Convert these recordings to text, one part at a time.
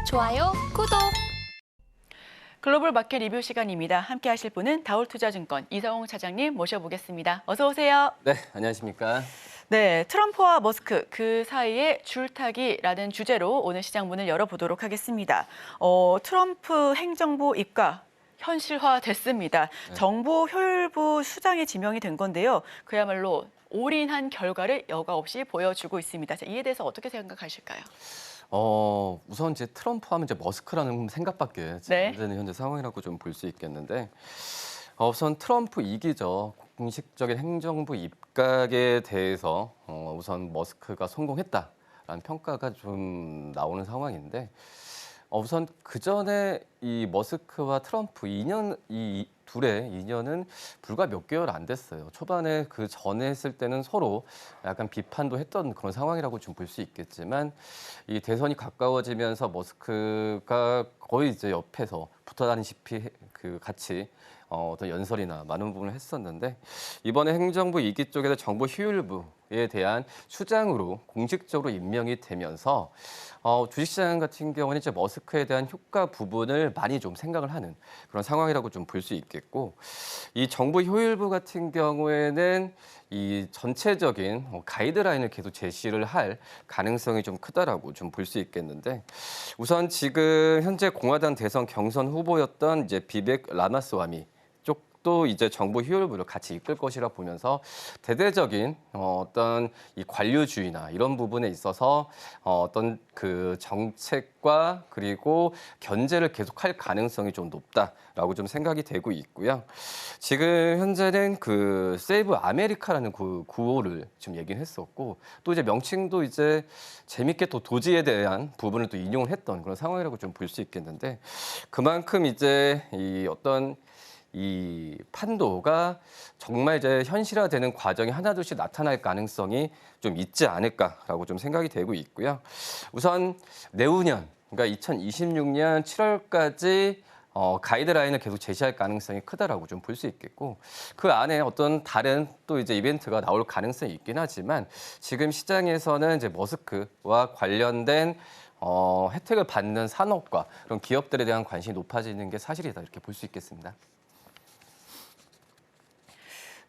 좋아요, 구독. 글로벌 마켓 리뷰 시간입니다. 함께 하실 분은 다올투자증권 이성웅 차장님 모셔보겠습니다. 어서 오세요. 네, 안녕하십니까. 네, 트럼프와 머스크 그 사이에 줄타기라는 주제로 오늘 시장 문을 열어보도록 하겠습니다. 트럼프 행정부 입각 현실화됐습니다. 네. 정보 효율부 수장이 지명이 된 건데요. 그야말로 올인한 결과를 여과 없이 보여주고 있습니다. 자, 이에 대해서 어떻게 생각하실까요? 우선 이제 트럼프 하면 이제 머스크라는 생각밖에 네. 안 되는 현재 상황이라고 좀 볼 수 있겠는데, 우선 트럼프 2기죠. 공식적인 행정부 입각에 대해서 우선 머스크가 성공했다라는 평가가 좀 나오는 상황인데, 우선 그 전에 이 머스크와 트럼프 이 둘의 인연은 불과 몇 개월 안 됐어요. 초반에 그 전에 했을 때는 서로 약간 비판도 했던 그런 상황이라고 좀 볼 수 있겠지만, 이 대선이 가까워지면서 머스크가 거의 이제 옆에서 붙어 다니시피 그 같이 어떤 연설이나 많은 부분을 했었는데, 이번에 행정부 2기 쪽에서 정보 효율부에 대한 수장으로 공식적으로 임명이 되면서 주식시장 같은 경우는 이제 머스크에 대한 효과 부분을 많이 좀 생각을 하는 그런 상황이라고 좀 볼 수 있겠고, 이 정보 효율부 같은 경우에는 이 전체적인 가이드라인을 계속 제시를 할 가능성이 좀 크다라고 좀 볼 수 있겠는데, 우선 지금 현재 공화당 대선 경선 후보였던 이제 비벡 라마스와미 쪽도 이제 정보 효율부를 같이 이끌 것이라 보면서 대대적인 어떤 이 관료주의나 이런 부분에 있어서 어떤 그 정책과 그리고 견제를 계속할 가능성이 좀 높다라고 좀 생각이 되고 있고요. 지금 현재는 그 세이브 아메리카라는 그 구호를 좀 얘기를 했었고, 또 이제 명칭도 이제 재밌게 또 도지에 대한 부분을 또 인용을 했던 그런 상황이라고 좀 볼 수 있겠는데, 그만큼 이제 이 어떤 이 판도가 정말 이제 현실화되는 과정이 하나둘씩 나타날 가능성이 좀 있지 않을까라고 좀 생각이 되고 있고요. 우선 내후년, 그러니까 2026년 7월까지 가이드라인을 계속 제시할 가능성이 크다라고 좀 볼 수 있겠고, 그 안에 어떤 다른 또 이제 이벤트가 나올 가능성이 있긴 하지만, 지금 시장에서는 이제 머스크와 관련된 혜택을 받는 산업과 그런 기업들에 대한 관심이 높아지는 게 사실이다, 이렇게 볼 수 있겠습니다.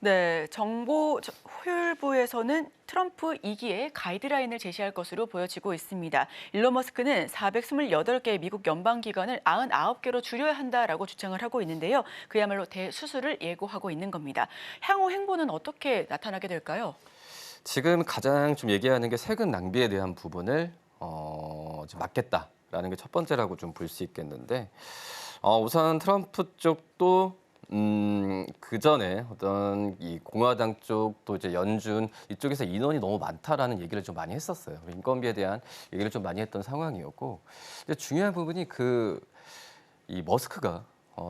네, 정보 효율부에서는 트럼프 2기의 가이드라인을 제시할 것으로 보여지고 있습니다. 일론 머스크는 428개의 미국 연방기관을 99개로 줄여야 한다라고 주장을 하고 있는데요. 그야말로 대수술을 예고하고 있는 겁니다. 향후 행보는 어떻게 나타나게 될까요? 지금 가장 좀 얘기하는 게 세금 낭비에 대한 부분을 좀 막겠다라는 게 첫 번째라고 좀 볼 수 있겠는데, 우선 트럼프 쪽도 그 전에 어떤 이 공화당 쪽 또 이제 연준 이쪽에서 인원이 너무 많다라는 얘기를 좀 많이 했었어요. 인건비에 대한 얘기를 좀 많이 했던 상황이었고, 이제 중요한 부분이 이 머스크가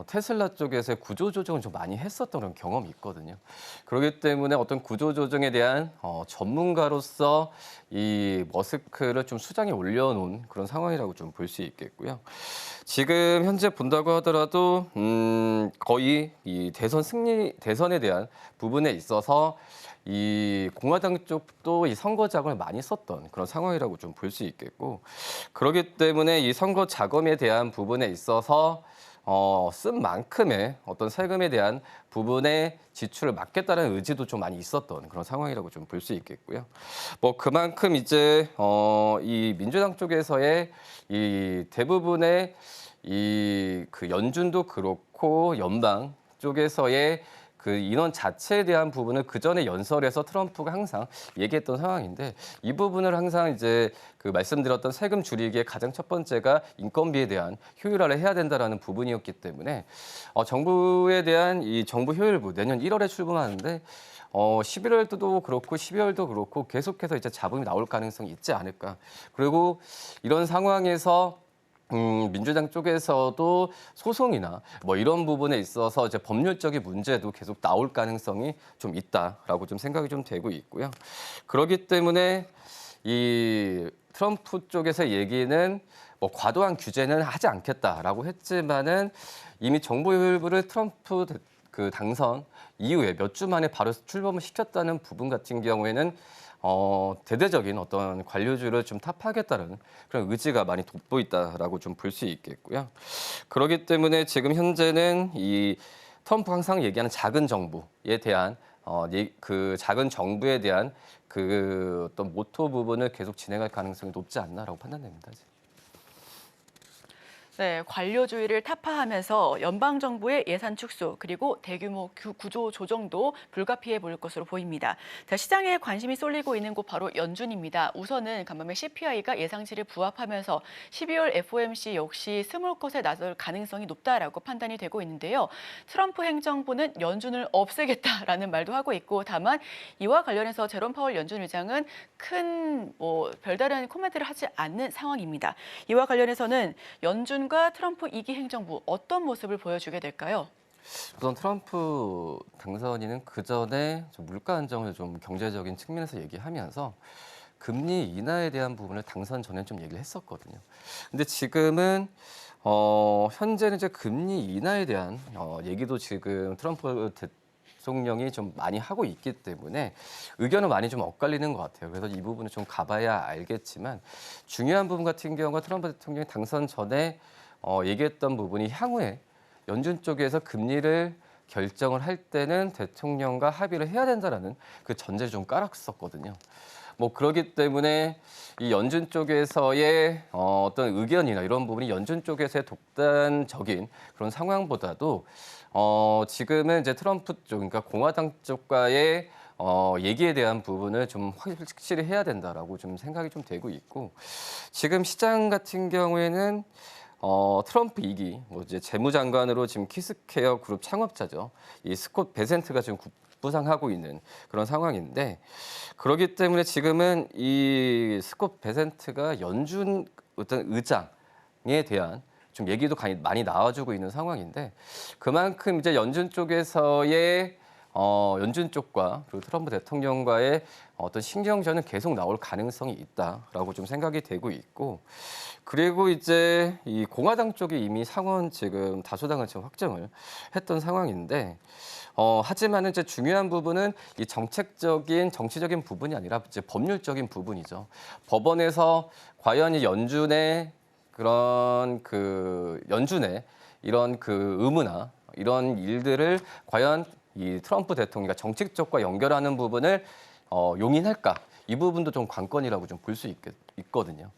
테슬라 쪽에서의 구조조정을 좀 많이 했었던 그런 경험이 있거든요. 그렇기 때문에 어떤 구조조정에 대한 전문가로서 이 머스크를 좀 수장에 올려놓은 그런 상황이라고 좀 볼 수 있겠고요. 지금 현재 본다고 하더라도 거의 이 대선에 대한 부분에 있어서 이 공화당 쪽도 이 선거 자금을 많이 썼던 그런 상황이라고 좀 볼 수 있겠고, 그렇기 때문에 이 선거 자금에 대한 부분에 있어서 쓴 만큼의 어떤 세금에 대한 부분의 지출을 막겠다는 의지도 좀 많이 있었던 그런 상황이라고 좀 볼 수 있겠고요. 뭐 그만큼 이제 이 민주당 쪽에서의 이 대부분의 이 그 연준도 그렇고 연방 쪽에서의 그 인원 자체에 대한 부분을 그 전에 연설에서 트럼프가 항상 얘기했던 상황인데, 이 부분을 항상 이제 그 말씀드렸던 세금 줄이기의 가장 첫 번째가 인건비에 대한 효율화를 해야 된다라는 부분이었기 때문에 정부에 대한 이 정부 효율부 내년 1월에 출범하는데 11월도 그렇고 12월도 그렇고 계속해서 이제 잡음이 나올 가능성이 있지 않을까. 그리고 이런 상황에서 민주당 쪽에서도 소송이나 뭐 이런 부분에 있어서 이제 법률적인 문제도 계속 나올 가능성이 좀 있다라고 좀 생각이 좀 되고 있고요. 그렇기 때문에 이 트럼프 쪽에서 얘기는 뭐 과도한 규제는 하지 않겠다라고 했지만은 이미 정보 효율부를 트럼프 그 당선 이후에 몇 주 만에 바로 출범을 시켰다는 부분 같은 경우에는 대대적인 어떤 관료주를 좀 타파하겠다는 그런 의지가 많이 돋보인다라고 좀 볼 수 있겠고요. 그렇기 때문에 지금 현재는 이 트럼프가 항상 얘기하는 작은 정부에 대한 그 작은 정부에 대한 그 어떤 모토 부분을 계속 진행할 가능성이 높지 않나라고 판단됩니다. 네, 관료주의를 타파하면서 연방정부의 예산 축소 그리고 대규모 구조 조정도 불가피해 보일 것으로 보입니다. 자, 시장에 관심이 쏠리고 있는 곳 바로 연준입니다. 우선은 간밤에 CPI가 예상치를 부합하면서 12월 FOMC 역시 스몰 컷에 나설 가능성이 높다라고 판단이 되고 있는데요. 트럼프 행정부는 연준을 없애겠다라는 말도 하고 있고 다만 이와 관련해서 제롬 파월 연준 의장은 큰 별다른 코멘트를 하지 않는 상황입니다. 이와 관련해서는 연준과 트럼프 2기 행정부 어떤 모습을 보여주게 될까요? 우선 트럼프 당선인은 그 전에 물가 안정을 좀 경제적인 측면에서 얘기하면서 금리 인하에 대한 부분을 당선 전에 좀 얘기를 했었거든요. 근데 지금은 현재는 이제 금리 인하에 대한 얘기도 지금 트럼프 대통령이 좀 많이 하고 있기 때문에 의견은 많이 좀 엇갈리는 것 같아요. 그래서 이 부분을 좀 가봐야 알겠지만 중요한 부분 같은 경우가 트럼프 대통령이 당선 전에 얘기했던 부분이 향후에 연준 쪽에서 금리를 결정을 할 때는 대통령과 합의를 해야 된다라는 그 전제를 좀 깔았었거든요. 그러기 때문에 이 연준 쪽에서의 어떤 의견이나 이런 부분이 연준 쪽에서의 독단적인 그런 상황보다도 지금은 이제 트럼프 쪽, 그러니까 공화당 쪽과의 얘기에 대한 부분을 좀 확실히 해야 된다라고 좀 생각이 좀 되고 있고 지금 시장 같은 경우에는 트럼프 2기, 이제 재무장관으로 지금 키스케어 그룹 창업자죠. 이 스콧 베센트가 지금 부상하고 있는 그런 상황인데 그렇기 때문에 지금은 이 스콧 베센트가 연준 어떤 의장에 대한 좀 얘기도 많이 나와주고 있는 상황인데 그만큼 이제 연준 쪽에서의 연준 쪽과 그리고 트럼프 대통령과의 어떤 신경전은 계속 나올 가능성이 있다라고 좀 생각이 되고 있고 그리고 이제 이 공화당 쪽이 이미 상원 지금 다수당을 지금 확정을 했던 상황인데 하지만 이제 중요한 부분은 이 정치적인 부분이 아니라 이제 법률적인 부분이죠. 법원에서 과연 이 연준의 이런 그 의무나 이런 일들을 과연 이 트럼프 대통령이 정책 쪽과 연결하는 부분을 용인할까? 이 부분도 좀 관건이라고 좀 볼 수 있거든요.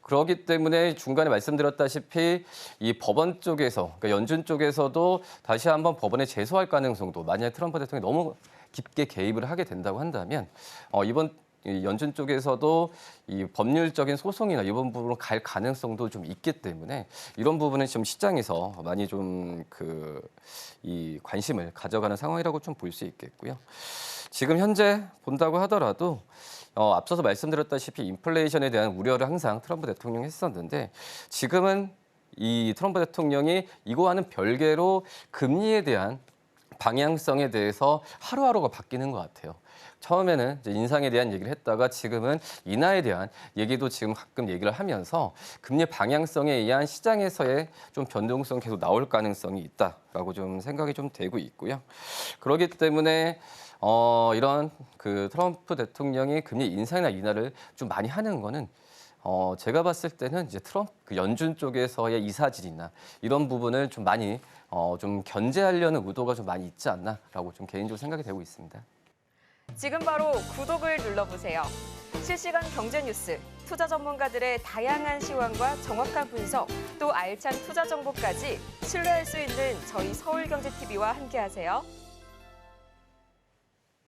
그렇기 때문에 중간에 말씀드렸다시피 이 법원 쪽에서, 그러니까 연준 쪽에서도 다시 한번 법원에 제소할 가능성도 만약에 트럼프 대통령이 너무 깊게 개입을 하게 된다고 한다면 이번 이 연준 쪽에서도 이 법률적인 소송이나 이번 부분으로 갈 가능성도 좀 있기 때문에 이런 부분은 지금 시장에서 많이 좀 이 관심을 가져가는 상황이라고 좀 볼 수 있겠고요. 지금 현재 본다고 하더라도 앞서서 말씀드렸다시피 인플레이션에 대한 우려를 항상 트럼프 대통령이 했었는데 지금은 이 트럼프 대통령이 이거와는 별개로 금리에 대한 방향성에 대해서 하루하루가 바뀌는 것 같아요. 처음에는 이제 인상에 대한 얘기를 했다가 지금은 인하에 대한 얘기도 지금 가끔 얘기를 하면서 금리 방향성에 의한 시장에서의 좀 변동성 계속 나올 가능성이 있다라고 좀 생각이 좀 되고 있고요. 그렇기 때문에 이런 그 트럼프 대통령이 금리 인상이나 인하를 좀 많이 하는 거는 제가 봤을 때는 이제 그 연준 쪽에서의 이사질이나 이런 부분을 좀 많이 좀 견제하려는 의도가 좀 많이 있지 않나라고 좀 개인적으로 생각이 되고 있습니다. 지금 바로 구독을 눌러보세요. 실시간 경제 뉴스, 투자 전문가들의 다양한 시황과 정확한 분석, 또 알찬 투자 정보까지 신뢰할 수 있는 저희 서울경제TV와 함께하세요.